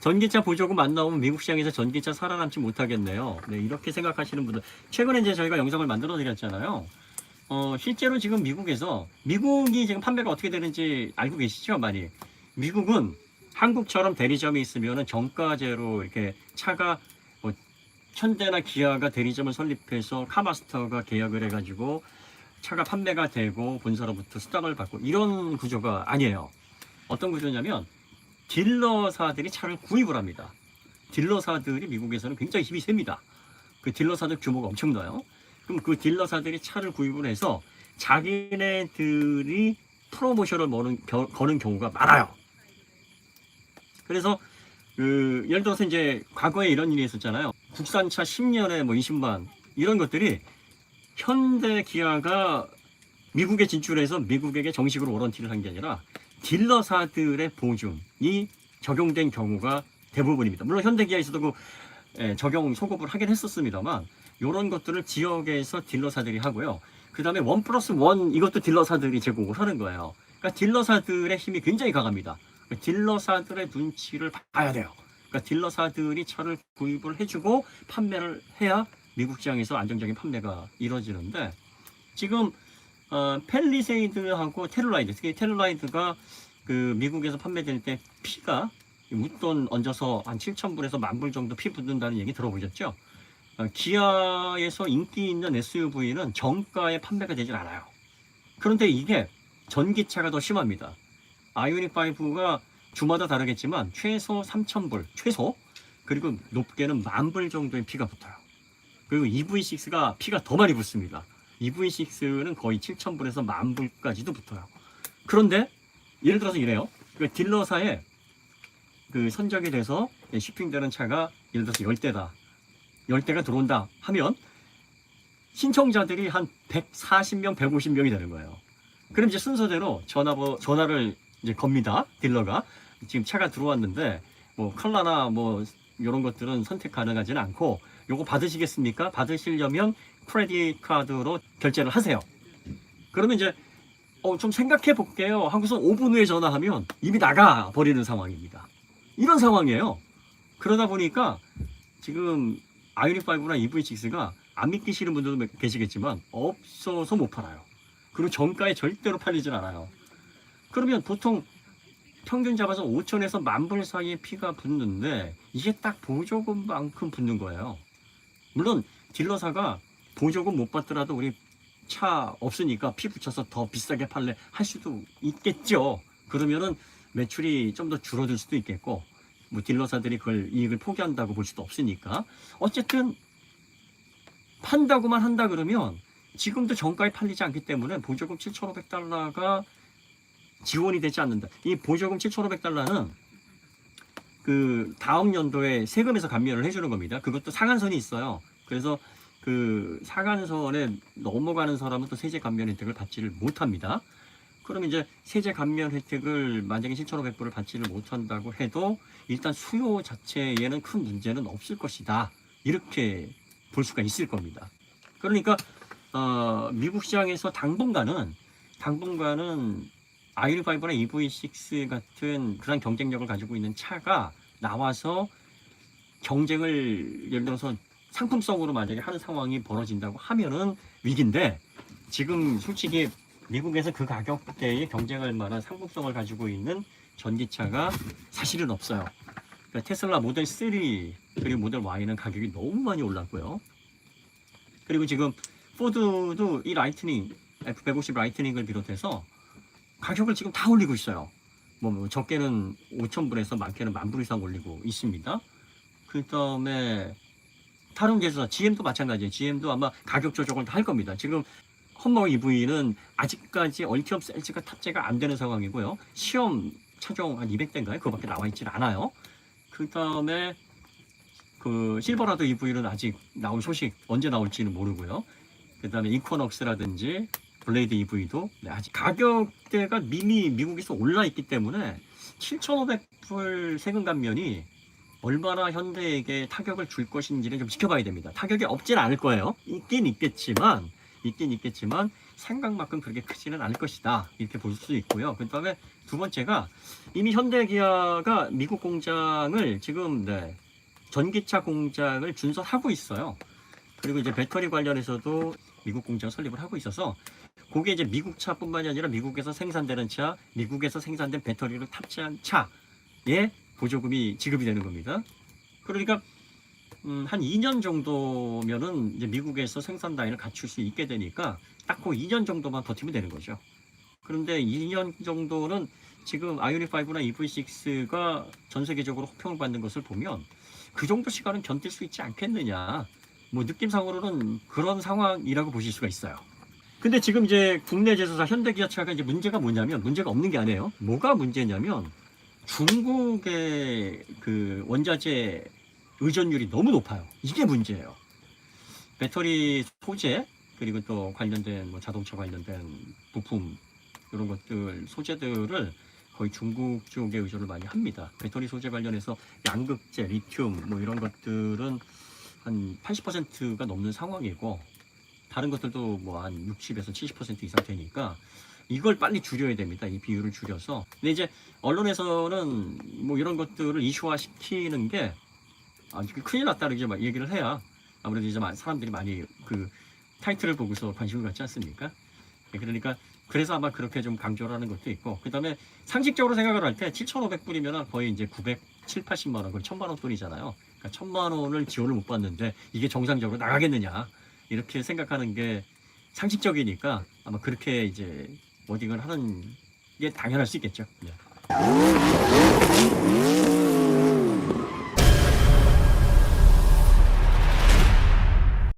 전기차 보조금 안 나오면 미국 시장에서 전기차 살아남지 못하겠네요. 네, 이렇게 생각하시는 분들. 최근에 이제 저희가 영상을 만들어 드렸잖아요. 실제로 지금 미국이 지금 판매가 어떻게 되는지 알고 계시죠? 많이. 미국은 한국처럼 대리점이 있으면은 정가제로 이렇게 차가 뭐 현대나 기아가 대리점을 설립해서 카마스터가 계약을 해가지고 차가 판매가 되고 본사로부터 수당을 받고 이런 구조가 아니에요. 어떤 구조냐면 딜러사들이 차를 구입을 합니다. 딜러사들이 미국에서는 굉장히 힘이 셉니다. 그 딜러사들 규모가 엄청나요. 그럼 그 딜러사들이 차를 구입을 해서 자기네들이 프로모션을 거는 경우가 많아요. 그래서 예를 들어서 이제 과거에 이런 일이 있었잖아요. 국산차 10년에 뭐 20만 이런 것들이 현대 기아가 미국에 진출해서 미국에게 정식으로 워런티를 한 게 아니라 딜러사들의 보증이 적용된 경우가 대부분입니다. 물론 현대 기아에서도 그 적용 소급을 하긴 했었습니다만 이런 것들을 지역에서 딜러사들이 하고요. 그 다음에 1+1 이것도 딜러사들이 제공을 하는 거예요. 그러니까 딜러사들의 힘이 굉장히 강합니다. 딜러사들의 눈치를 봐야 돼요. 그러니까 딜러사들이 차를 구입을 해주고 판매를 해야 미국 시장에서 안정적인 판매가 이루어지는데 지금 펠리세이드하고 테룰라이드, 특히 테룰라이드가 그 미국에서 판매될 때 피가 웃돈 얹어서 한 7,000불에서 10,000불 정도 피 붙는다는 얘기 들어보셨죠? 기아에서 인기 있는 SUV는 정가에 판매가 되질 않아요. 그런데 이게 전기차가 더 심합니다. 아이오닉 5가 주마다 다르겠지만 최소 3,000불, 최소, 그리고 높게는 10,000불 정도의 피가 붙어요. 그리고 EV6가 피가 더 많이 붙습니다. EV6는 거의 7,000불에서 10,000불까지도 붙어요. 그런데 예를 들어서 이래요. 그 딜러사에 그 선적이 돼서 쇼핑되는 차가 예를 들어서 10대다. 10대가 들어온다 하면 신청자들이 한 140명, 150명이 되는 거예요. 그럼 이제 순서대로 전화를 이제 겁니다. 딜러가. 지금 차가 들어왔는데 뭐 컬러나 뭐 이런 것들은 선택 가능하지는 않고 요거 받으시겠습니까? 받으시려면 크레딧 카드로 결제를 하세요. 그러면 이제 좀 생각해 볼게요 하고서 5분 후에 전화하면 이미 나가 버리는 상황입니다. 이런 상황이에요. 그러다 보니까 지금 아이오닉5나 EV6가 안 믿기시는 분들도 계시겠지만 없어서 못 팔아요. 그리고 정가에 절대로 팔리진 않아요. 그러면 보통 평균 잡아서 5,000에서 10,000불 사이에 피가 붙는데 이게 딱 보조금만큼 붙는 거예요. 물론 딜러사가 보조금 못 받더라도 우리 차 없으니까 피 붙여서 더 비싸게 팔래 할 수도 있겠죠. 그러면은 매출이 좀 더 줄어들 수도 있겠고 뭐 딜러사들이 그걸 이익을 포기한다고 볼 수도 없으니까 어쨌든 판다고만 한다 그러면 지금도 정가에 팔리지 않기 때문에 보조금 7,500달러가 지원이 되지 않는다. 이 보조금 7,500달러는 그 다음 연도에 세금에서 감면을 해주는 겁니다. 그것도 상한선이 있어요. 그래서 그 상한선에 넘어가는 사람은 또 세제 감면 혜택을 받지를 못합니다. 그럼 이제 세제 감면 혜택을 만약에 7,500불을 받지를 못한다고 해도 일단 수요 자체에는 큰 문제는 없을 것이다. 이렇게 볼 수가 있을 겁니다. 그러니까 미국 시장에서 당분간은 아이오닉5나 EV6 같은 그런 경쟁력을 가지고 있는 차가 나와서 경쟁을 예를 들어서 상품성으로 만약에 하는 상황이 벌어진다고 하면은 위기인데 지금 솔직히 미국에서 그 가격대에 경쟁할 만한 상품성을 가지고 있는 전기차가 사실은 없어요. 그러니까 테슬라 모델 3 그리고 모델 Y는 가격이 너무 많이 올랐고요. 그리고 지금 포드도 이 라이트닝 F150 라이트닝을 비롯해서 가격을 지금 다 올리고 있어요. 뭐 적게는 5,000불에서 많게는 10,000불 이상 올리고 있습니다. 그 다음에 다른 제조사 GM도 마찬가지예요. GM도 아마 가격 조정을 다 할 겁니다. 지금 험머 EV는 아직까지 얼티엄 셀즈가 탑재가 안 되는 상황이고요. 시험 차종 한 200대인가요? 그거밖에 나와 있질 않아요. 그 다음에 그 실버라도 EV는 아직 나올 소식 언제 나올지는 모르고요. 그 다음에 이코넉스라든지 블레이드 EV도 아직 가격대가 이미 미국에서 올라 있기 때문에 7,500불 세금 감면이 얼마나 현대에게 타격을 줄 것인지를 좀 지켜봐야 됩니다. 타격이 없진 않을 거예요. 있긴 있겠지만 생각만큼 그렇게 크지는 않을 것이다. 이렇게 볼 수 있고요. 그 다음에 두 번째가 이미 현대 기아가 미국 공장을 지금 전기차 공장을 준설하고 있어요. 그리고 이제 배터리 관련해서도 미국 공장 설립을 하고 있어서 그게 이제 미국 차뿐만이 아니라 미국에서 생산되는 차, 미국에서 생산된 배터리를 탑재한 차에 보조금이 지급이 되는 겁니다. 그러니까 한 2년 정도면은 이제 미국에서 생산 라인을 갖출 수 있게 되니까 딱 그 2년 정도만 버티면 되는 거죠. 그런데 2년 정도는 지금 아이오닉5나 EV6가 전 세계적으로 호평을 받는 것을 보면 그 정도 시간은 견딜 수 있지 않겠느냐. 뭐 느낌상으로는 그런 상황이라고 보실 수가 있어요. 근데 지금 이제 국내 제조사 현대기아차가 이제 문제가 뭐냐면, 문제가 없는 게 아니에요. 뭐가 문제냐면 중국의 그 원자재 의존율이 너무 높아요. 이게 문제예요. 배터리 소재, 그리고 또 관련된 뭐 자동차 관련된 부품, 이런 것들 소재들을 거의 중국 쪽에 의존을 많이 합니다. 배터리 소재 관련해서 양극재, 리튬 뭐 이런 것들은 한 80%가 넘는 상황이고, 다른 것들도 뭐 한 60에서 70% 이상 되니까 이걸 빨리 줄여야 됩니다. 이 비율을 줄여서. 근데 이제 언론에서는 뭐 이런 것들을 이슈화 시키는 게 큰일 났다 이렇게 막 얘기를 해야 아무래도 이제 사람들이 많이 그 타이틀을 보고서 관심을 갖지 않습니까? 그러니까 그래서 아마 그렇게 좀 강조를 하는 것도 있고, 그 다음에 상식적으로 생각을 할 때 7,500불이면 거의 이제 970, 80만 원, 거의 1,000만 원 돈이잖아요. 그러니까 1,000만 원을 지원을 못 받는데 이게 정상적으로 나가겠느냐, 이렇게 생각하는 게 상식적이니까 아마 그렇게 이제 워딩을 하는 게 당연할 수 있겠죠. 예.